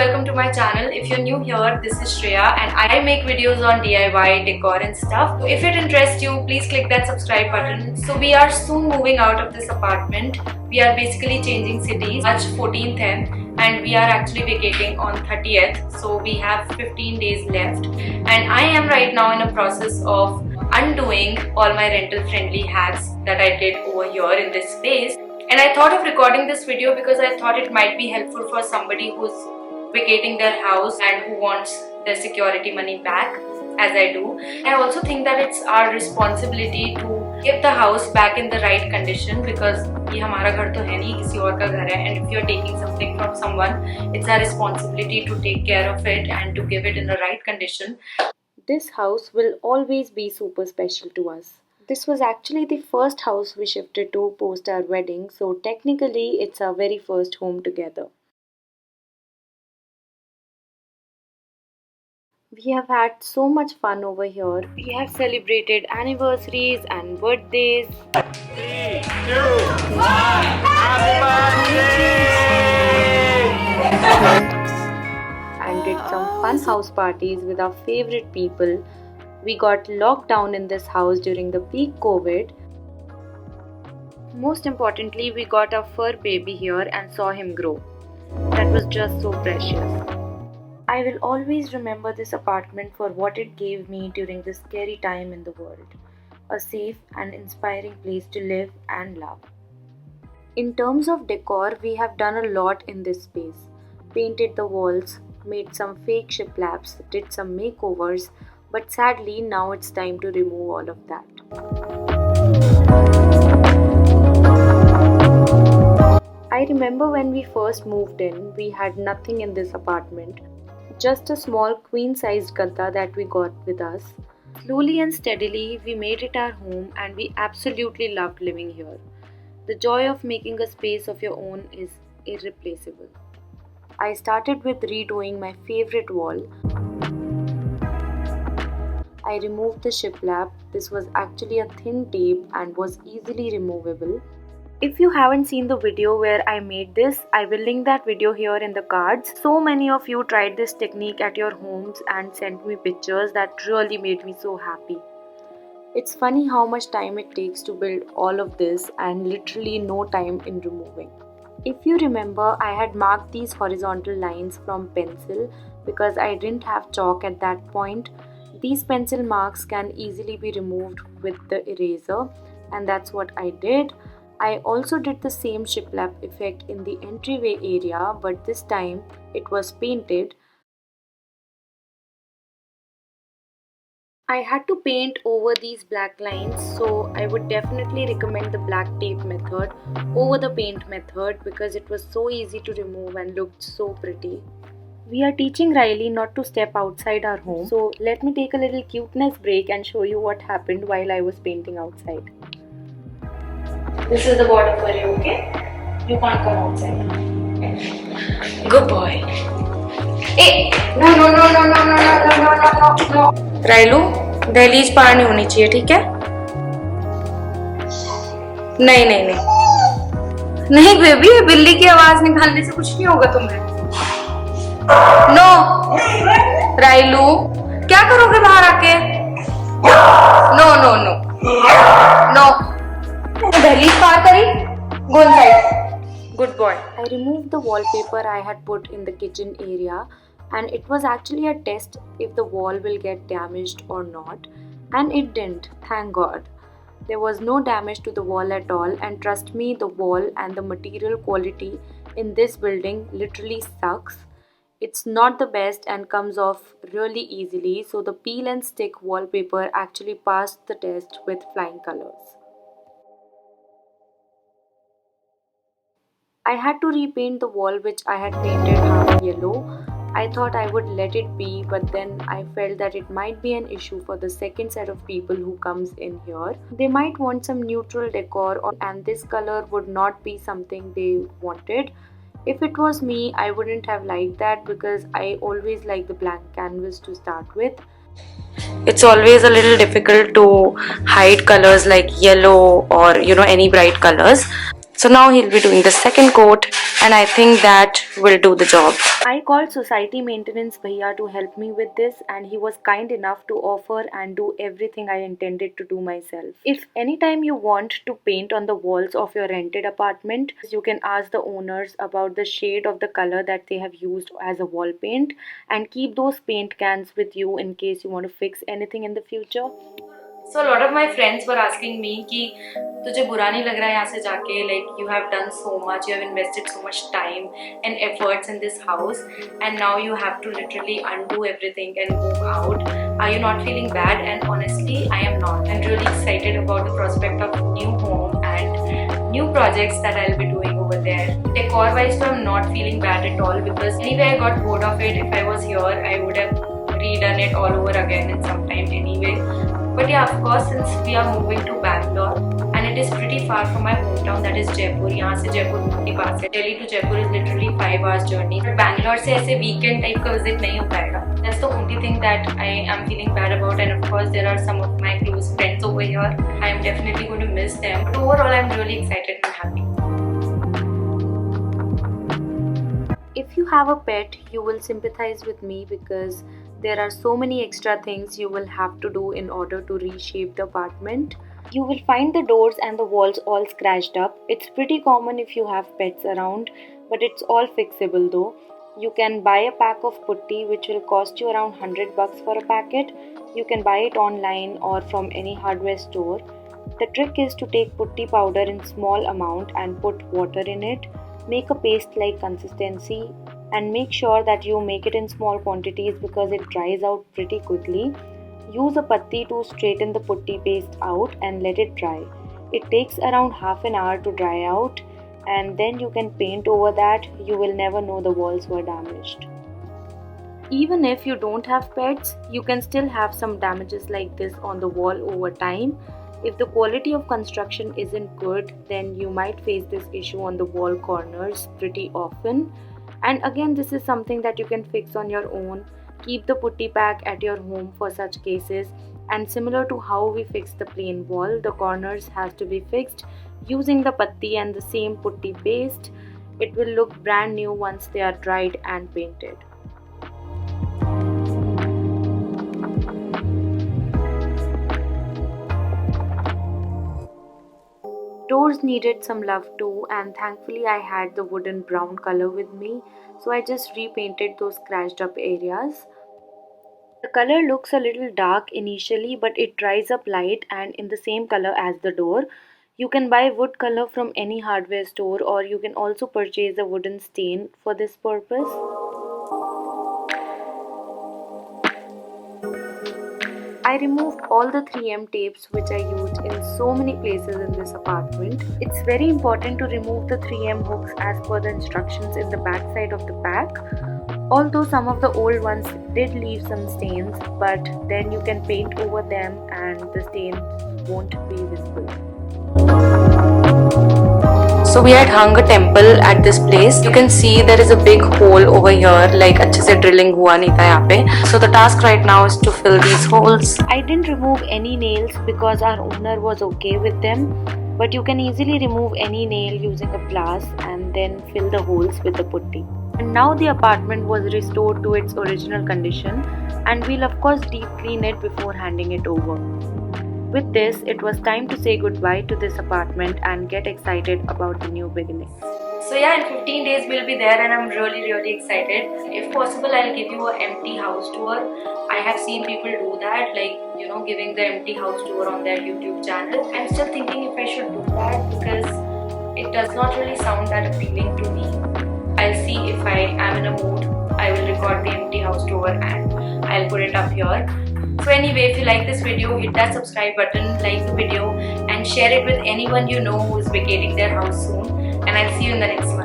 welcome to my channel. If you're new here, this is Shreya and I make videos on DIY, decor and stuff. So if it interests you, please click that subscribe button. So we are soon moving out of this apartment. We are basically changing cities. March 14th and we are actually vacating on 30th. So we have 15 days left and I am right now in a process of undoing all my rental friendly hacks that I did over here in this space. And I thought of recording this video because I thought it might be helpful for somebody who's vacating their house and who wants their security money back, as I do. I also think that it's our responsibility to give the house back in the right condition because ये हमारा घर तो है नहीं, किसी और का घर है. And if you're taking something from someone, it's our responsibility to take care of it and to give it in the right condition. This house will always be super special to us. This was actually the first house we shifted to post our wedding, so technically it's our very first home together. We have had so much fun over here. We have celebrated anniversaries and birthdays. 3, 2, 1, happy birthday! And did some fun house parties with our favorite people. We got locked down in this house during the peak COVID. Most importantly, we got our fur baby here and saw him grow. That was just so precious. I will always remember this apartment for what it gave me during this scary time in the world. A safe and inspiring place to live and love. In terms of decor, we have done a lot in this space. Painted the walls, made some fake shiplaps, did some makeovers, but sadly now it's time to remove all of that. I remember when we first moved in, we had nothing in this apartment. Just a small queen-sized gadda that we got with us. Slowly and steadily, we made it our home and we absolutely loved living here. The joy of making a space of your own is irreplaceable. I started with redoing my favorite wall. I removed the shiplap. This was actually a thin tape and was easily removable. If you haven't seen the video where I made this, I will link that video here in the cards. So many of you tried this technique at your homes and sent me pictures that really made me so happy. It's funny how much time it takes to build all of this and literally no time in removing. If you remember, I had marked these horizontal lines from pencil because I didn't have chalk at that point. These pencil marks can easily be removed with the eraser and that's what I did. I also did the same shiplap effect in the entryway area, but this time it was painted. I had to paint over these black lines, so I would definitely recommend the black tape method over the paint method because it was so easy to remove and looked so pretty. We are teaching Riley not to step outside our home, so let me take a little cuteness break and show you what happened while I was painting outside. This is the border for you, okay? You can't come outside. Good boy. Hey! No. राइलू, दहलीज पार नहीं होनी चाहिए, ठीक है? नहीं baby, ये बिल्ली की आवाज निकालने से कुछ नहीं होगा तुम्हें. नो राइलू, क्या करोगे बाहर आके? नो दहलीज पार करी. Go inside. Good boy. I removed the wallpaper I had put in the kitchen area and it was actually a test if the wall will get damaged or not, and it didn't, thank God. There was no damage to the wall at all, and trust me, the wall and the material quality in this building literally sucks. It's not the best and comes off really easily, so the peel and stick wallpaper actually passed the test with flying colors. I had to repaint the wall which I had painted half yellow. I thought I would let it be, but then I felt that it might be an issue for the second set of people who comes in here. They might want some neutral decor and this color would not be something they wanted. If it was me, I wouldn't have liked that because I always like the blank canvas to start with. It's always a little difficult to hide colors like yellow or any bright colors. So now he'll be doing the second coat, and I think that will do the job. I called society maintenance bhaiya to help me with this, and he was kind enough to offer and do everything I intended to do myself. If anytime you want to paint on the walls of your rented apartment, you can ask the owners about the shade of the color that they have used as a wall paint, and keep those paint cans with you in case you want to fix anything in the future. So a lot of my friends were asking me कि तुझे बुरा नहीं लग रहा है यहाँ से जाके, like you have done so much, you have invested so much time and efforts in this house, and now you have to literally undo everything and move out. Are you not feeling bad? And honestly, I am not. I'm really excited about the prospect of new home and new projects that I'll be doing over there. Decor wise, so I'm not feeling bad at all, because anyway I got bored of it. If I was here, I would have redone it all over again in some time anyway. But yeah, of course, since we are moving to Bangalore and it is pretty far from my hometown, that is Jaipur. यहाँ से जयपुर बहुत ही पास है. Delhi to Jaipur is literally 5 hours journey. But Bangalore से ऐसे weekend type का visit नहीं हो पाएगा. That's the only thing that I am feeling bad about. And of course, there are some of my close friends over here. I am definitely going to miss them. But overall, I'm really excited and happy. If you have a pet, you will sympathize with me, because there are so many extra things you will have to do in order to reshape the apartment. You will find the doors and the walls all scratched up. It's pretty common if you have pets around, but it's all fixable though. You can buy a pack of putty which will cost you around $100 for a packet. You can buy it online or from any hardware store. The trick is to take putty powder in small amount and put water in it. Make a paste-like consistency and make sure that you make it in small quantities because it dries out pretty quickly. Use a patti to straighten the putty paste out and let it dry. It takes around half an hour to dry out, and then you can paint over that. You will never know the walls were damaged. Even if you don't have pets, you can still have some damages like this on the wall over time. If the quality of construction isn't good, then you might face this issue on the wall corners pretty often. And again, this is something that you can fix on your own. Keep the putty pack at your home for such cases. And similar to how we fixed the plain wall, the corners has to be fixed using the patti and the same putty paste. It will look brand new once they are dried and painted. Doors needed some love too, and thankfully I had the wooden brown color with me, so I just repainted those scratched up areas. The color looks a little dark initially, but it dries up light and in the same color as the door. You can buy wood color from any hardware store, or you can also purchase a wooden stain for this purpose. I removed all the 3M tapes which I used in so many places in this apartment. It's very important to remove the 3M hooks as per the instructions in the back side of the pack. Although some of the old ones did leave some stains, but then you can paint over them and the stain won't be visible. So we had hung a temple at this place. You can see there is a big hole over here, like अच्छे से drilling हुआ नहीं था यहाँ पे. So the task right now is to fill these holes. I didn't remove any nails because our owner was okay with them. But you can easily remove any nail using a glass and then fill the holes with the putty. And now the apartment was restored to its original condition, and we'll of course deep clean it before handing it over. With this, it was time to say goodbye to this apartment and get excited about the new beginnings. So yeah, in 15 days we'll be there and I'm really excited. If possible, I'll give you an empty house tour. I have seen people do that, like, you know, giving the empty house tour on their YouTube channel. I'm still thinking if I should do that because it does not really sound that appealing to me. I'll see if I am in a mood. I will record the empty house tour and I'll put it up here. So anyway, if you like this video, hit that subscribe button, like the video and share it with anyone you know who is vacating their house soon. And I'll see you in the next one.